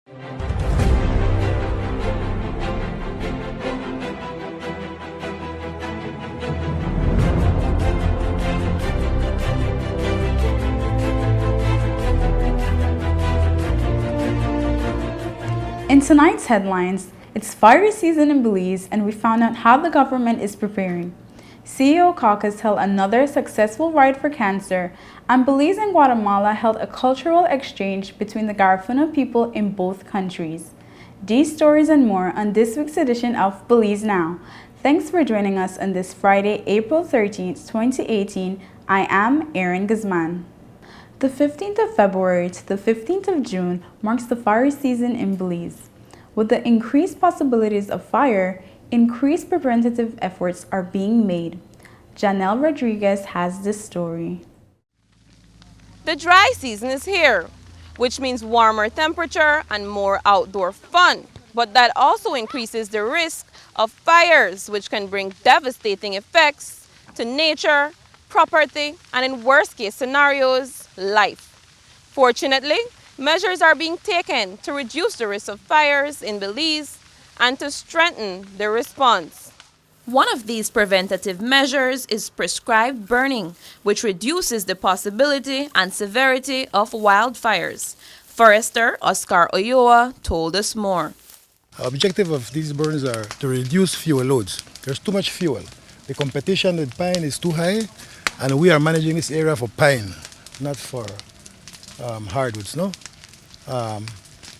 In tonight's headlines, it's fire season in Belize, and we found out how the government is preparing. CEO Caucus held another successful ride for cancer, and Belize and Guatemala held a cultural exchange between the Garifuna people in both countries. These stories and more on this week's edition of Belize Now. Thanks for joining us on this Friday, April 13th, 2018. I am Erin Guzman. The 15th of February to the 15th of June marks the fire season in Belize. With the increased possibilities of fire, increased preventative efforts are being made. Janelle Rodriguez has this story. The dry season is here, which means warmer temperature and more outdoor fun. But that also increases the risk of fires, which can bring devastating effects to nature, property, and in worst case scenarios, life. Fortunately, measures are being taken to reduce the risk of fires in Belize and to strengthen the response. One of these preventative measures is prescribed burning, which reduces the possibility and severity of wildfires. Forester Oscar Oyoa told us more. The objective of these burns are to reduce fuel loads. There's too much fuel. The competition with pine is too high, and we are managing this area for pine, not for hardwoods, no?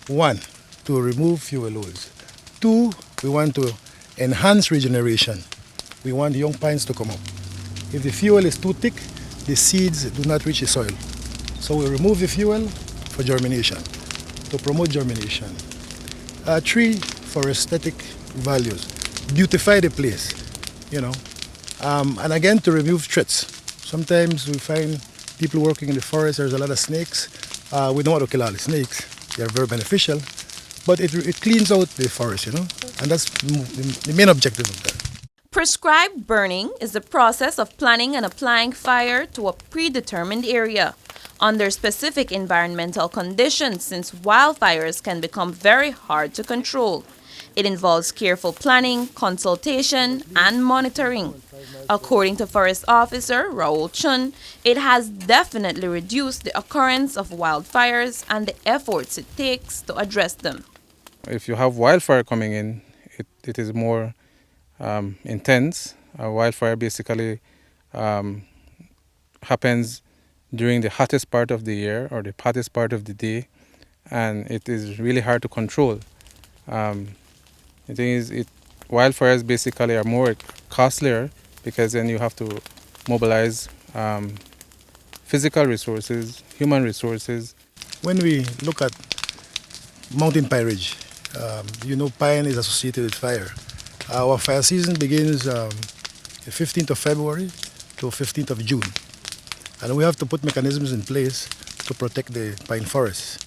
One, to remove fuel loads. Two, we want to enhance regeneration. We want young pines to come up. If the fuel is too thick, the seeds do not reach the soil. So we remove the fuel for germination, to promote germination. Three, for aesthetic values. Beautify the place, you know. And again, to remove threats. Sometimes we find people working in the forest, there's a lot of snakes. We don't want to kill all the snakes. They are very beneficial. But it cleans out the forest, you know. And that's the main objective of that. Prescribed burning is the process of planning and applying fire to a predetermined area under specific environmental conditions, since wildfires can become very hard to control. It involves careful planning, consultation, and monitoring. According to Forest Officer Raul Chun, it has definitely reduced the occurrence of wildfires and the efforts it takes to address them. If you have wildfire coming in, it is more intense. A wildfire basically happens during the hottest part of the year or the hottest part of the day, and it is really hard to control. The thing is, wildfires basically are more costlier because then you have to mobilize physical resources, human resources. When we look at mountain pirage, you know pine is associated with fire. Our fire season begins the 15th of February to 15th of June. And we have to put mechanisms in place to protect the pine forests.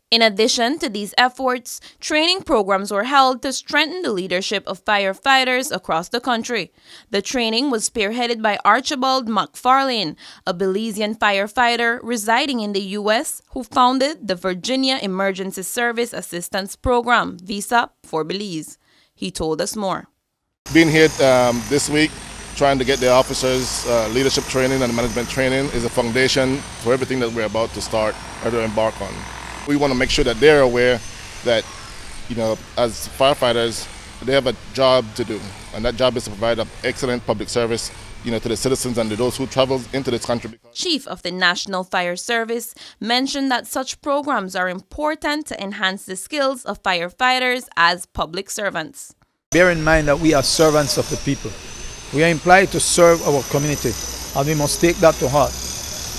In addition to these efforts, training programs were held to strengthen the leadership of firefighters across the country. The training was spearheaded by Archibald McFarlane, a Belizean firefighter residing in the U.S. who founded the Virginia Emergency Service Assistance Program, VISA, for Belize. He told us more. Being here this week, trying to get the officers leadership training and management training is a foundation for everything that we're about to start or to embark on. We want to make sure that they're aware that, you know, as firefighters, they have a job to do, and that job is to provide an excellent public service, you know, to the citizens and to those who travel into this country. Chief of the National Fire Service mentioned that such programs are important to enhance the skills of firefighters as public servants. Bear in mind that we are servants of the people. We are employed to serve our community, and we must take that to heart.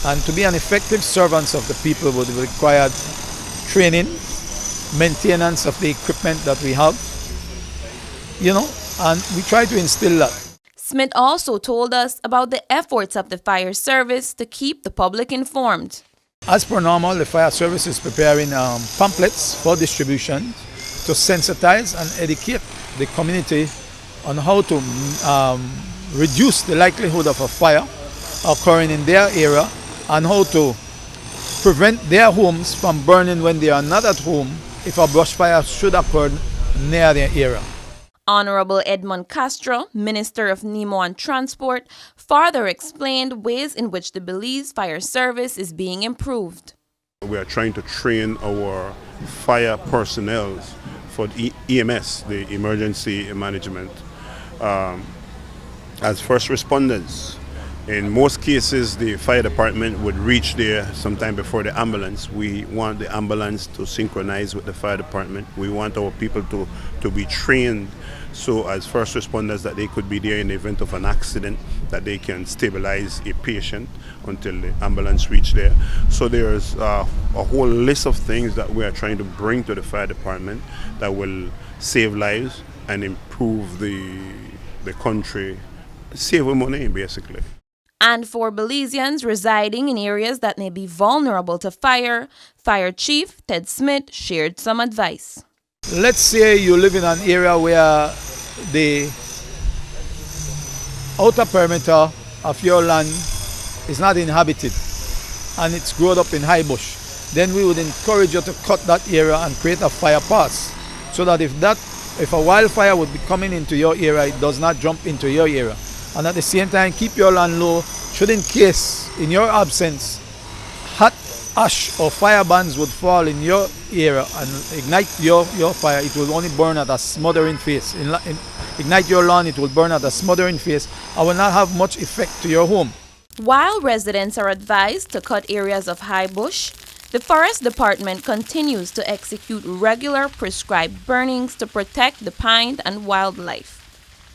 And to be an effective servant of the people would require training, maintenance of the equipment that we have, you know, and we try to instill that. Smith also told us about the efforts of the fire service to keep the public informed. As per normal, the fire service is preparing pamphlets for distribution to sensitize and educate the community on how to reduce the likelihood of a fire occurring in their area and how to prevent their homes from burning when they are not at home if a brush fire should occur near the area. Honorable Edmund Castro, Minister of NEMO and Transport, further explained ways in which the Belize Fire Service is being improved. We are trying to train our fire personnel for the EMS, the emergency management, as first responders. In most cases, the fire department would reach there sometime before the ambulance. We want the ambulance to synchronize with the fire department. We want our people to be trained so as first responders that they could be there in the event of an accident, that they can stabilize a patient until the ambulance reach there. So there's a whole list of things that we are trying to bring to the fire department that will save lives and improve the country, save money basically. And for Belizeans residing in areas that may be vulnerable to fire, Fire Chief Ted Smith shared some advice. Let's say you live in an area where the outer perimeter of your land is not inhabited and it's grown up in high bush. Then we would encourage you to cut that area and create a fire pass so that if a wildfire would be coming into your area, it does not jump into your area. And at the same time, keep your land low, should in case, in your absence, hot ash or fire bands would fall in your area and ignite your fire. It will only burn at a smothering phase. Ignite your lawn, it will burn at a smothering phase and will not have much effect to your home. While residents are advised to cut areas of high bush, the Forest Department continues to execute regular prescribed burnings to protect the pine and wildlife.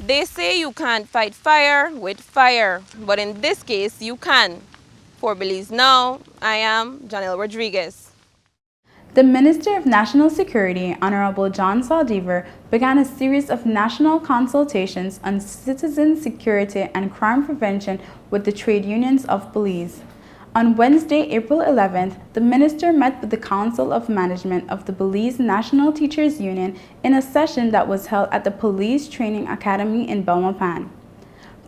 They say you can't fight fire with fire, but in this case, you can. For Belize Now, I am Janelle Rodriguez. The Minister of National Security, Honorable John Saldivar, began a series of national consultations on citizen security and crime prevention with the trade unions of Belize. On Wednesday, April 11th, the minister met with the Council of Management of the Belize National Teachers Union in a session that was held at the Police Training Academy in Belmopan.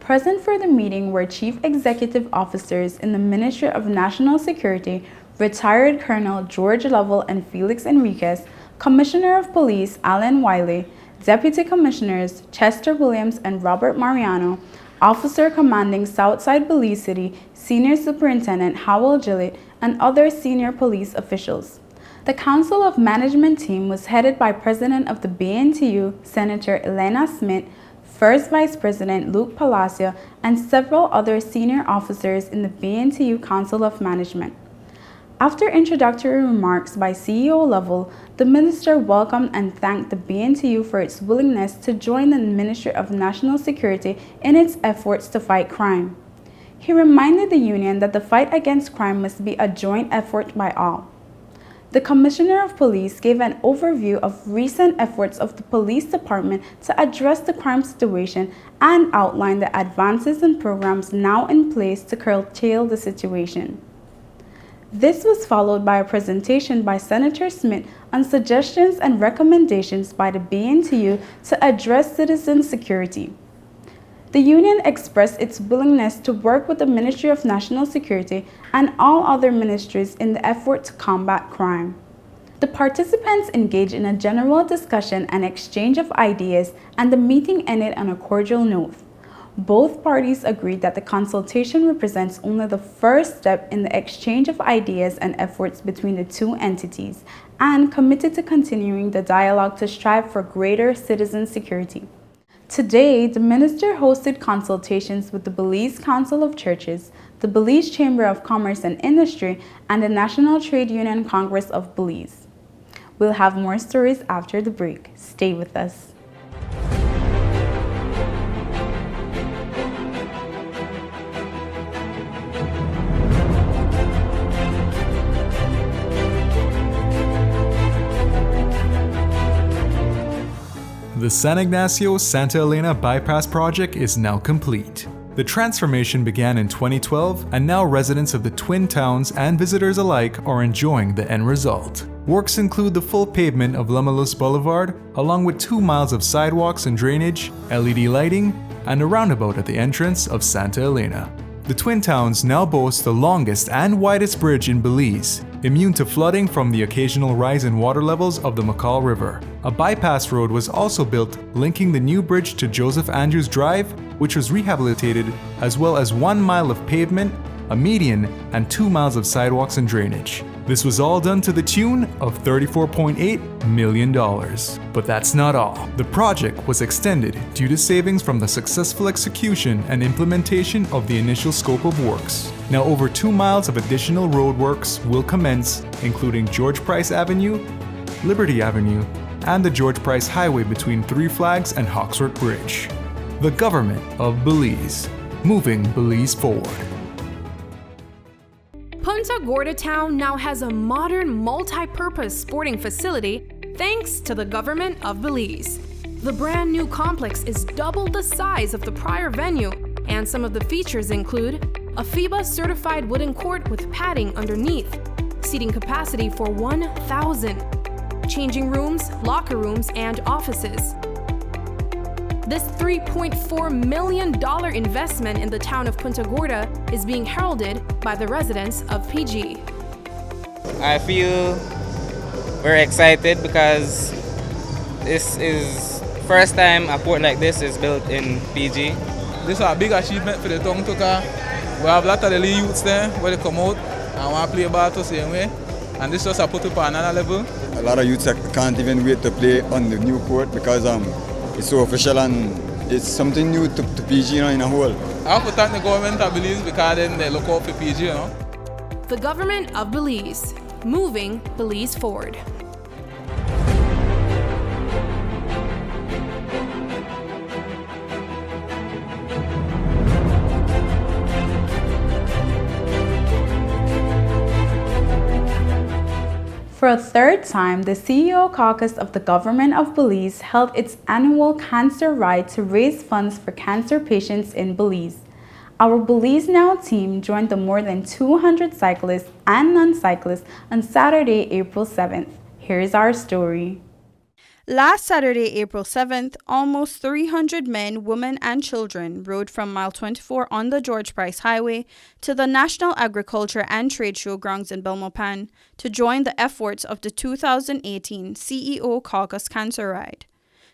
Present for the meeting were Chief Executive Officers in the Ministry of National Security, retired Colonel George Lovell and Felix Enriquez, Commissioner of Police Alan Wiley, Deputy Commissioners Chester Williams and Robert Mariano, Officer Commanding Southside Belize City, Senior Superintendent Howell Gillett, and other senior police officials. The Council of Management team was headed by President of the BNTU, Senator Elena Smith, First Vice President Luke Palacio, and several other senior officers in the BNTU Council of Management. After introductory remarks by CEO Lovell, the minister welcomed and thanked the BNTU for its willingness to join the Ministry of National Security in its efforts to fight crime. He reminded the union that the fight against crime must be a joint effort by all. The Commissioner of Police gave an overview of recent efforts of the police department to address the crime situation and outlined the advances and programs now in place to curtail the situation. This was followed by a presentation by Senator Smith on suggestions and recommendations by the BNTU to address citizen security. The union expressed its willingness to work with the Ministry of National Security and all other ministries in the effort to combat crime. The participants engaged in a general discussion and exchange of ideas, and the meeting ended on a cordial note. Both parties agreed that the consultation represents only the first step in the exchange of ideas and efforts between the two entities, and committed to continuing the dialogue to strive for greater citizen security. Today, the minister hosted consultations with the Belize Council of Churches, the Belize Chamber of Commerce and Industry, and the National Trade Union Congress of Belize. We'll have more stories after the break. Stay with us. The San Ignacio-Santa Elena Bypass project is now complete. The transformation began in 2012, and now residents of the Twin Towns and visitors alike are enjoying the end result. Works include the full pavement of Lamalus Boulevard, along with 2 miles of sidewalks and drainage, LED lighting, and a roundabout at the entrance of Santa Elena. The Twin Towns now boast the longest and widest bridge in Belize, immune to flooding from the occasional rise in water levels of the McCall River. A bypass road was also built linking the new bridge to Joseph Andrews Drive, which was rehabilitated, as well as 1 mile of pavement, a median, and 2 miles of sidewalks and drainage. This was all done to the tune of $34.8 million. But that's not all. The project was extended due to savings from the successful execution and implementation of the initial scope of works. Now over 2 miles of additional road works will commence, including George Price Avenue, Liberty Avenue, and the George Price Highway between Three Flags and Hawksworth Bridge. The government of Belize, moving Belize forward. Punta Gorda Town now has a modern multi-purpose sporting facility thanks to the government of Belize. The brand new complex is double the size of the prior venue, and some of the features include a FIBA certified wooden court with padding underneath, seating capacity for 1,000, changing rooms, locker rooms, and offices. This $3.4 million investment in the town of Punta Gorda is being heralded by the residents of PG. I feel very excited because this is first time a port like this is built in PG. This is a big achievement for the town because we have a lot of the youths there where they come out and want to play ball the same way. And this just put up on another level. A lot of youths can't even wait to play on the new court because it's so official and it's something new to PG, in a whole. I have to thank the government of Belize because then they look out for PG, The government of Belize, moving Belize forward. For a third time, the CEO Caucus of the Government of Belize held its annual Cancer Ride to raise funds for cancer patients in Belize. Our Belize Now team joined the more than 200 cyclists and non-cyclists on Saturday, April 7th. Here's our story. Last Saturday, April 7th, almost 300 men, women, and children rode from mile 24 on the George Price Highway to the National Agriculture and Trade Show grounds in Belmopan to join the efforts of the 2018 CEO Caucus Cancer Ride.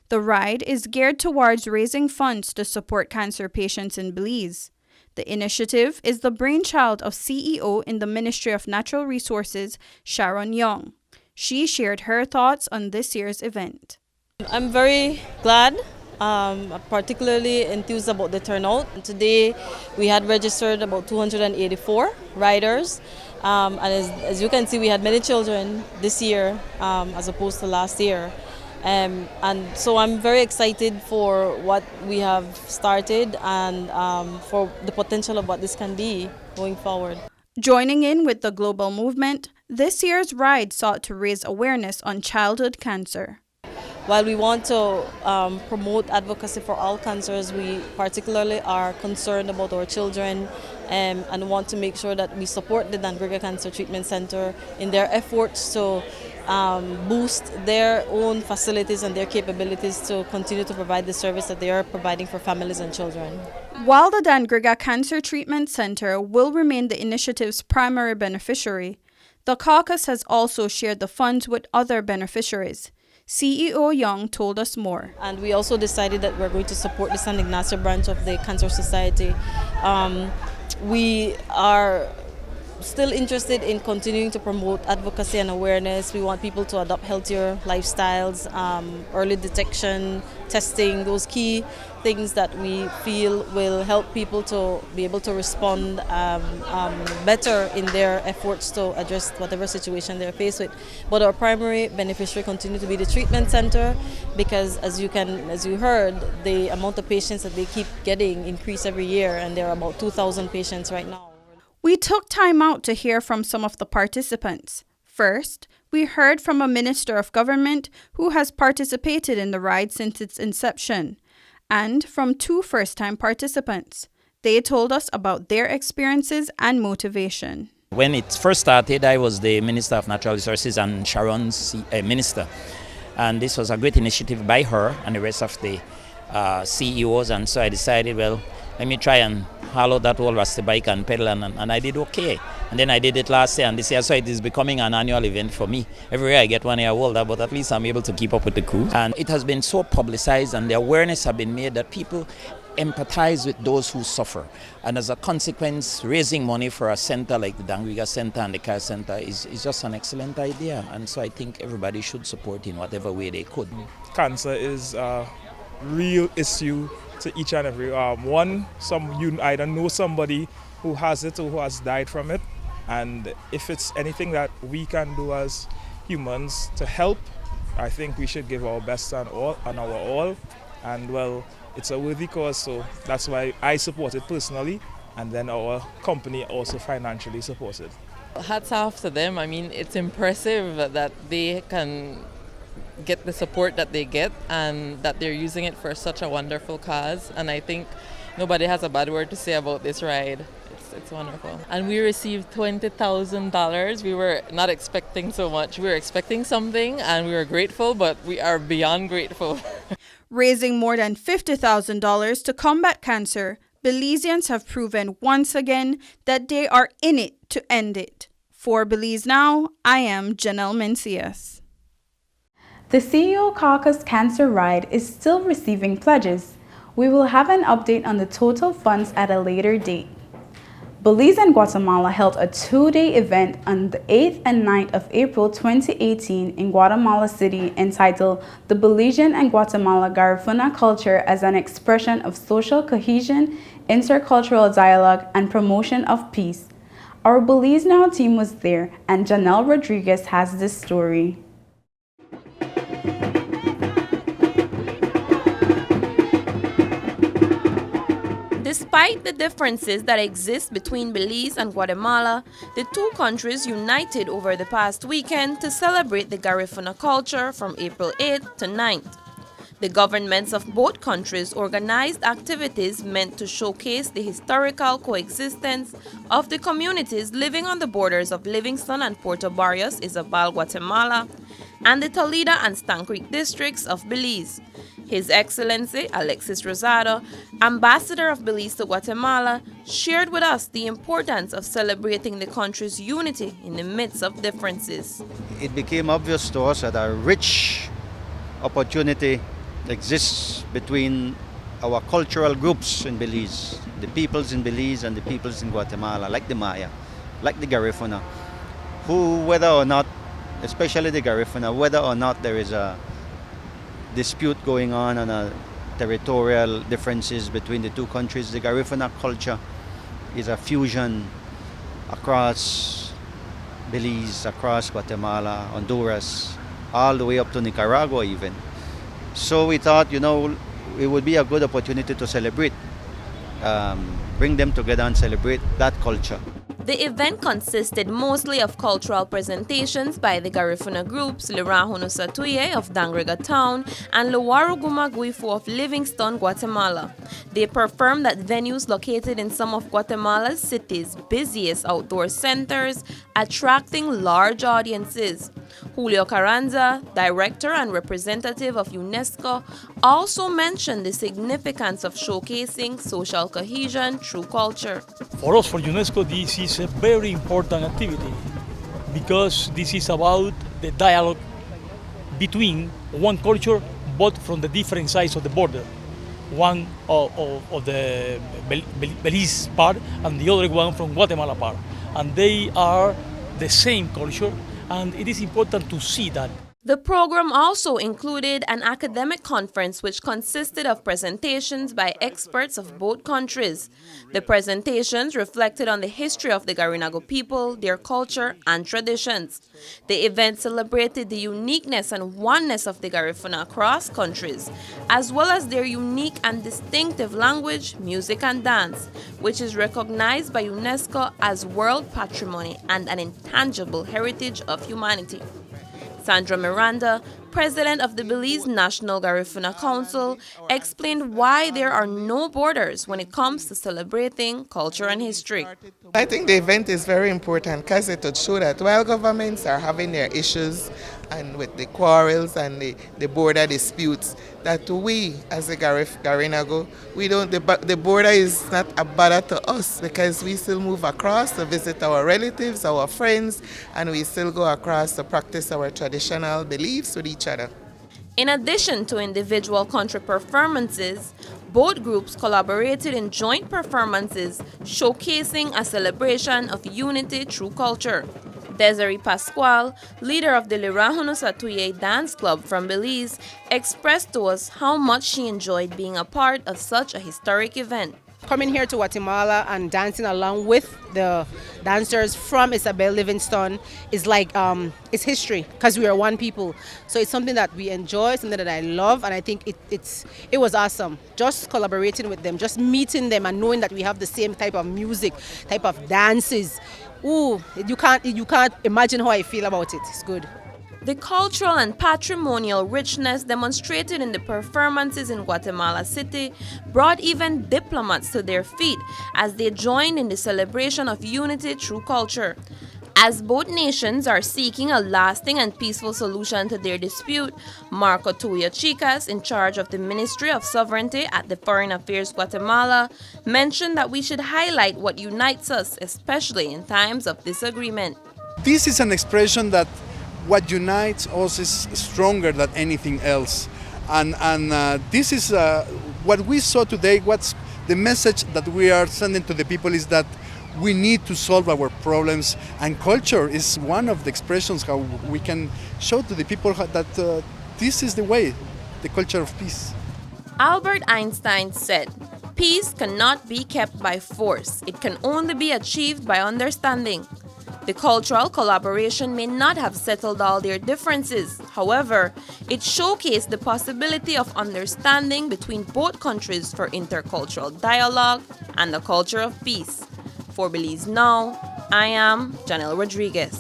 The ride is geared towards raising funds to support cancer patients in Belize. The initiative is the brainchild of CEO in the Ministry of Natural Resources, Sharon Young. She shared her thoughts on this year's event. I'm very glad, particularly enthused about the turnout. Today we had registered about 284 riders, and as you can see, we had many children this year as opposed to last year. And so I'm very excited for what we have started and for the potential of what this can be going forward. Joining in with the global movement, this year's ride sought to raise awareness on childhood cancer. While we want to promote advocacy for all cancers, we particularly are concerned about our children and want to make sure that we support the Dangriga Cancer Treatment Center in their efforts to boost their own facilities and their capabilities to continue to provide the service that they are providing for families and children. While the Dangriga Cancer Treatment Center will remain the initiative's primary beneficiary, the caucus has also shared the funds with other beneficiaries. CEO Young told us more. And we also decided that we're going to support the San Ignacio branch of the Cancer Society. We are still interested in continuing to promote advocacy and awareness. We want people to adopt healthier lifestyles, early detection, testing, those key things that we feel will help people to be able to respond better in their efforts to address whatever situation they're faced with. But our primary beneficiary continue to be the treatment center because as you heard, the amount of patients that they keep getting increase every year, and there are about 2,000 patients right now. We took time out to hear from some of the participants. First, we heard from a minister of government who has participated in the ride since its inception, and from two first-time participants. They told us about their experiences and motivation. When it first started, I was the Minister of Natural Resources and Sharon's minister. And this was a great initiative by her and the rest of the CEOs. And so I decided, well, let me try and haul out that whole rusty bike and pedal, and I did okay. And then I did it last year and this year, so it is becoming an annual event for me. Every year I get 1 year older, but at least I'm able to keep up with the crew. And it has been so publicized and the awareness has been made that people empathize with those who suffer. And as a consequence, raising money for a center like the Dangriga Center and the Care Center is just an excellent idea. And so I think everybody should support in whatever way they could. Cancer is a real issue to each and every one. I don't know somebody who has it or who has died from it. And if it's anything that we can do as humans to help, I think we should give our best and our all. And well, it's a worthy cause, so that's why I support it personally, and then our company also financially supports it. Hats off to them. I mean, it's impressive that they can get the support that they get and that they're using it for such a wonderful cause. And I think nobody has a bad word to say about this ride. It's wonderful. And we received $20,000. We were not expecting so much. We were expecting something and we were grateful, but we are beyond grateful. Raising more than $50,000 to combat cancer, Belizeans have proven once again that they are in it to end it. For Belize Now, I am Janelle Mencias. The CEO Caucus Cancer Ride is still receiving pledges. We will have an update on the total funds at a later date. Belize and Guatemala held a 2-day event on the 8th and 9th of April 2018 in Guatemala City entitled The Belizean and Guatemala Garifuna Culture as an Expression of Social Cohesion, Intercultural Dialogue, and Promotion of Peace. Our Belize Now team was there, and Janelle Rodriguez has this story. Despite the differences that exist between Belize and Guatemala, the two countries united over the past weekend to celebrate the Garifuna culture from April 8th to 9th. The governments of both countries organized activities meant to showcase the historical coexistence of the communities living on the borders of Livingston and Puerto Barrios, Izabal, Guatemala, and the Toledo and Stann Creek districts of Belize. His Excellency Alexis Rosado, Ambassador of Belize to Guatemala, shared with us the importance of celebrating the country's unity in the midst of differences. It became obvious to us that a rich opportunity exists between our cultural groups in Belize, the peoples in Belize and the peoples in Guatemala, like the Maya, like the Garifuna, who, whether or not, especially the Garifuna, whether or not there is a dispute going on a territorial differences between the two countries, the Garifuna culture is a fusion across Belize, across Guatemala, Honduras, all the way up to Nicaragua even. So we thought, it would be a good opportunity to celebrate, bring them together and celebrate that culture. The event consisted mostly of cultural presentations by the Garifuna groups Lirahunu Satuye of Dangriga Town and Luwaru Gumaguifu of Livingston, Guatemala. They performed at venues located in some of Guatemala's city's busiest outdoor centers, attracting large audiences. Julio Carranza, director and representative of UNESCO, also mentioned the significance of showcasing social cohesion through culture. For us, for UNESCO, this is a very important activity because this is about the dialogue between one culture, but from the different sides of the border. One of the Belize part and the other one from Guatemala part. And they are the same culture, and it is important to see that. The program also included an academic conference which consisted of presentations by experts of both countries. The presentations reflected on the history of the Garinago people, their culture, and traditions. The event celebrated the uniqueness and oneness of the Garifuna across countries, as well as their unique and distinctive language, music, and dance, which is recognized by UNESCO as World Patrimony and an intangible heritage of humanity. Sandra Miranda, president of the Belize National Garifuna Council, explained why there are no borders when it comes to celebrating culture and history. I think the event is very important because it would show that while governments are having their issues and with the quarrels and the border disputes, that we as the Garinago, we don't, the border is not a bother to us because we still move across to visit our relatives, our friends, and we still go across to practice our traditional beliefs with each other. In addition to individual country performances, both groups collaborated in joint performances showcasing a celebration of unity through culture. Desiree Pascual, leader of the Lirahunusatuye Dance Club from Belize, expressed to us how much she enjoyed being a part of such a historic event. Coming here to Guatemala and dancing along with the dancers from Isabel Livingston is like it's history because we are one people. So it's something that we enjoy, something that I love, and I think it was awesome. Just collaborating with them, just meeting them, and knowing that we have the same type of music, type of dances. Ooh, you can't imagine how I feel about it. It's good. The cultural and patrimonial richness demonstrated in the performances in Guatemala City brought even diplomats to their feet as they joined in the celebration of unity through culture. As both nations are seeking a lasting and peaceful solution to their dispute, Marco Tuya Chicas, in charge of the Ministry of Sovereignty at the Foreign Affairs Guatemala, mentioned that we should highlight what unites us, especially in times of disagreement. This is an expression that what unites us is stronger than anything else. And this is what we saw today. What's the message that we are sending to the people is that we need to solve our problems, and culture is one of the expressions how we can show to the people that this is the way, the culture of peace. Albert Einstein said, "Peace cannot be kept by force. It can only be achieved by understanding." The cultural collaboration may not have settled all their differences. However, it showcased the possibility of understanding between both countries for intercultural dialogue and the culture of peace. For Belize Now, I am Janelle Rodriguez.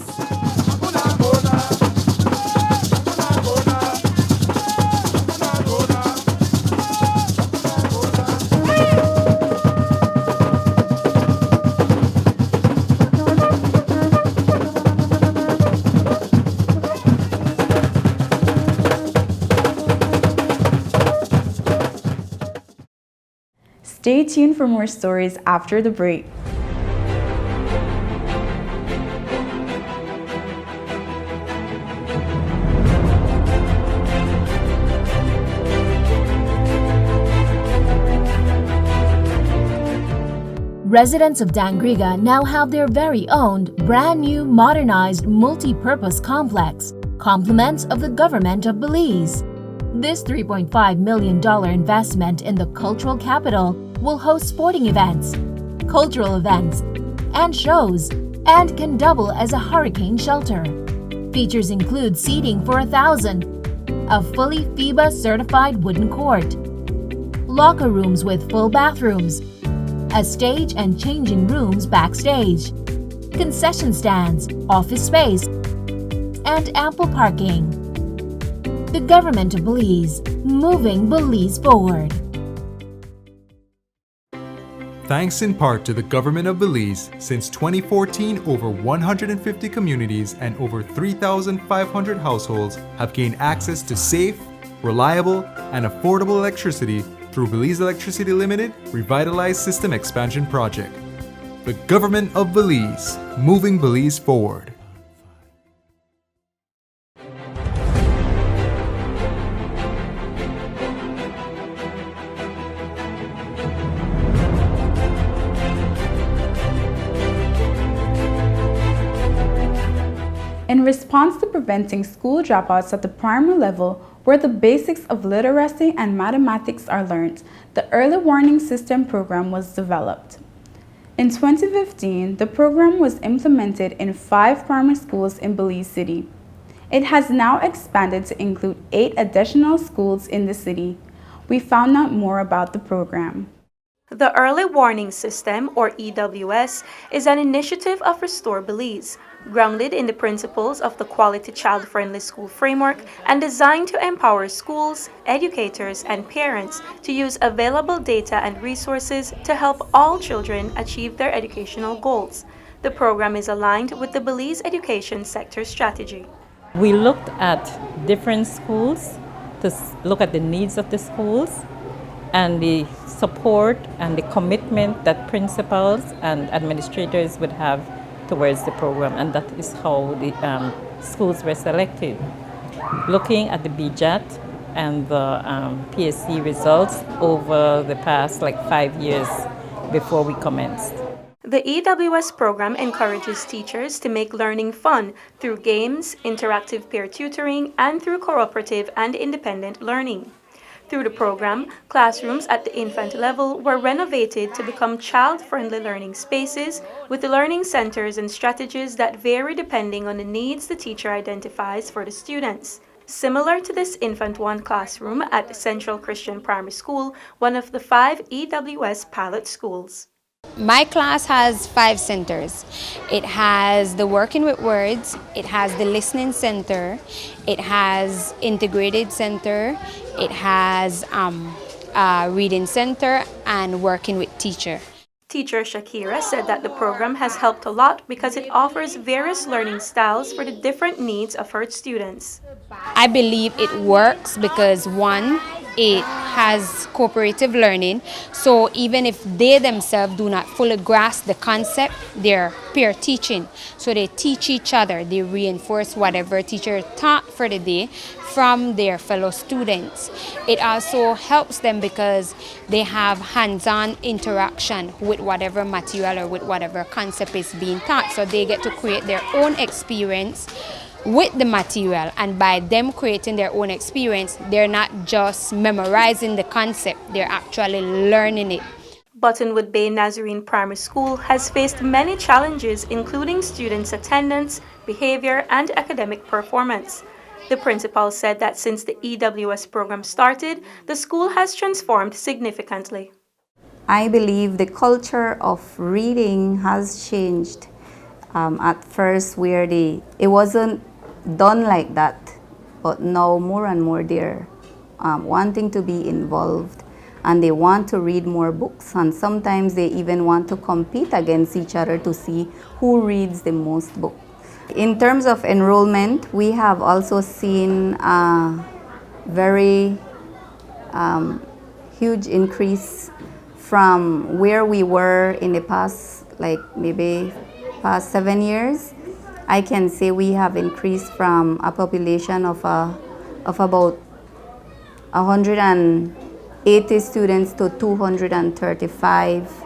Stay tuned for more stories after the break. Residents of Dangriga now have their very own, brand new, modernized, multi-purpose complex, compliments of the government of Belize. This $3.5 million investment in the cultural capital will host sporting events, cultural events, and shows, and can double as a hurricane shelter. Features include seating for 1,000, a fully FIBA certified wooden court, locker rooms with full bathrooms, a stage and changing rooms backstage, concession stands, office space, and ample parking. The government of Belize, moving Belize forward. Thanks in part to the government of Belize, since 2014, over 150 communities and over 3,500 households have gained access to safe, reliable, and affordable electricity through Belize Electricity Limited Revitalized System Expansion Project. The government of Belize, moving Belize forward. In response to preventing school dropouts at the primary level, where the basics of literacy and mathematics are learned, the Early Warning System program was developed. In 2015, the program was implemented in 5 primary schools in Belize City. It has now expanded to include 8 additional schools in the city. We found out more about the program. The Early Warning System, or EWS, is an initiative of Restore Belize, grounded in the principles of the Quality Child-Friendly School Framework and designed to empower schools, educators, and parents to use available data and resources to help all children achieve their educational goals. The program is aligned with the Belize education sector strategy. We looked at different schools to look at the needs of the schools and the support and the commitment that principals and administrators would have towards the program, and that is how the schools were selected. Looking at the BJAT and the PSC results over the past 5 years before we commenced. The EWS program encourages teachers to make learning fun through games, interactive peer tutoring, and through cooperative and independent learning. Through the program, classrooms at the infant level were renovated to become child-friendly learning spaces with learning centers and strategies that vary depending on the needs the teacher identifies for the students. Similar to this Infant 1 classroom at Central Christian Primary School, one of the 5 EWS pilot schools. My class has 5 centers. It has the working with words, it has the listening center, it has integrated center, it has reading center, and working with teacher. Teacher Shakira said that the program has helped a lot because it offers various learning styles for the different needs of her students. I believe it works because one, it has cooperative learning, so even if they themselves do not fully grasp the concept, they're peer teaching. So they teach each other, they reinforce whatever teacher taught for the day from their fellow students. It also helps them because they have hands-on interaction with whatever material or with whatever concept is being taught, so they get to create their own experience with the material, and by them creating their own experience, they're not just memorizing the concept, they're actually learning it. Buttonwood Bay Nazarene Primary School has faced many challenges, including students' attendance, behavior, and academic performance. The principal said that since the EWS program started, the school has transformed significantly. I believe the culture of reading has changed. At first, it wasn't done like that, but now more and more they're wanting to be involved, and they want to read more books, and sometimes they even want to compete against each other to see who reads the most books. In terms of enrollment, we have also seen a very huge increase from where we were in the past, maybe past 7 years. I can say we have increased from a population of about 180 students to 235.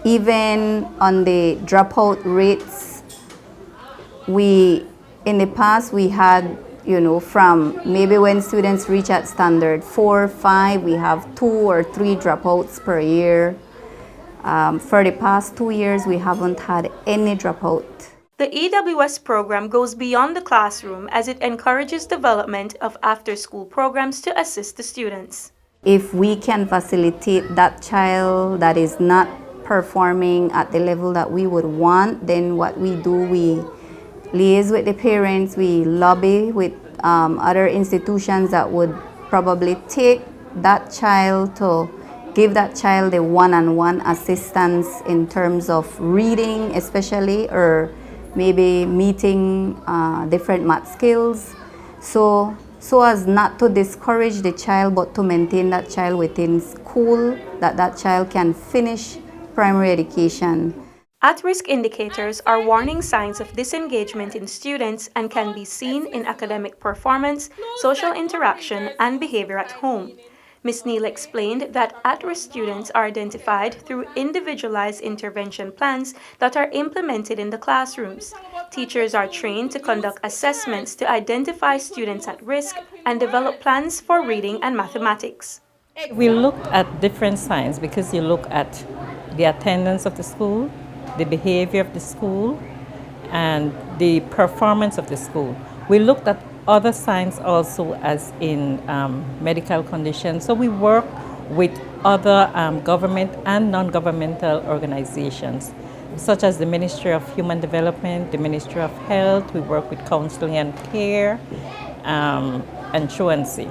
Even on the dropout rates, in the past we had, from maybe when students reach at standard 4 or 5, we have 2 or 3 dropouts per year. For the past 2 years, we haven't had any dropout. The EWS program goes beyond the classroom as it encourages development of after-school programs to assist the students. If we can facilitate that child that is not performing at the level that we would want, then what we do, we liaise with the parents, we lobby with other institutions that would probably take that child to give that child a one-on-one assistance in terms of reading especially, or maybe meeting different math skills, so as not to discourage the child but to maintain that child within school, that child can finish primary education. At-risk indicators are warning signs of disengagement in students and can be seen in academic performance, social interaction, and behavior at home. Ms. Neal explained that at-risk students are identified through individualized intervention plans that are implemented in the classrooms. Teachers are trained to conduct assessments to identify students at risk and develop plans for reading and mathematics. We looked at different signs because you look at the attendance of the school, the behavior of the school, and the performance of the school. We looked at other signs also, as in medical conditions. So we work with other government and non-governmental organizations, such as the Ministry of Human Development, the Ministry of Health. We work with counseling and care, and truancy.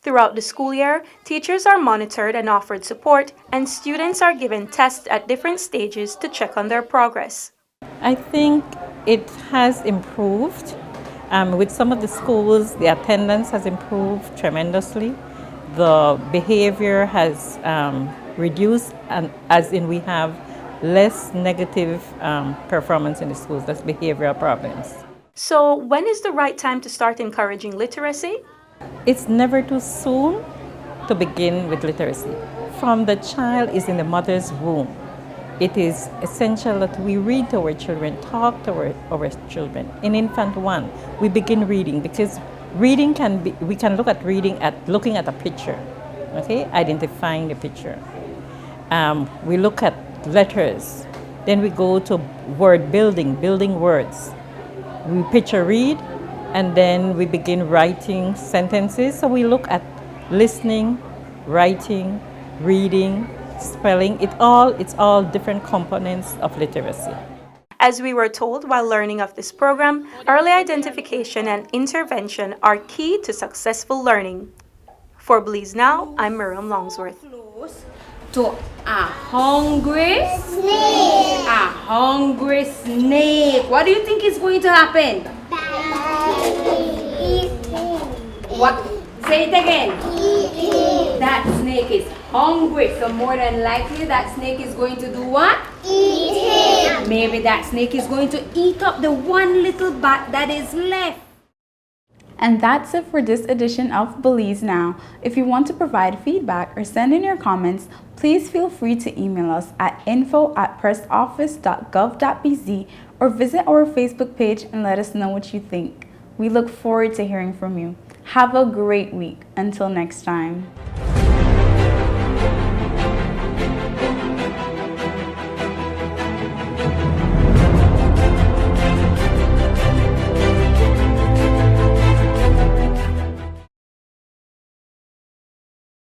Throughout the school year, teachers are monitored and offered support, and students are given tests at different stages to check on their progress. I think it has improved. With some of the schools, the attendance has improved tremendously. The behavior has reduced, and as in we have less negative performance in the schools. That's behavioral problems. So, when is the right time to start encouraging literacy? It's never too soon to begin with literacy. From the child is in the mother's womb, it is essential that we read to our children, talk to our children. In infant 1, we begin reading because reading we can look at reading at looking at a picture, okay, identifying the picture. We look at letters, then we go to word building words. We picture read, and then we begin writing sentences. So we look at listening, writing, reading, spelling. It's all different components of literacy. As we were told while learning of this program, early identification and intervention are key to successful learning. For Belize Now, I'm Miriam Longsworth. To a hungry snake. A hungry snake. What do you think is going to happen? What? Say it again. That snake is hungry, so more than likely that snake is going to do what? Eat him. Maybe that snake is going to eat up the one little bat that is left. And that's it for this edition of Belize Now. If you want to provide feedback or send in your comments, please feel free to email us at info@pressoffice.gov.bz or visit our Facebook page and let us know what you think. We look forward to hearing from you. Have a great week. Until next time.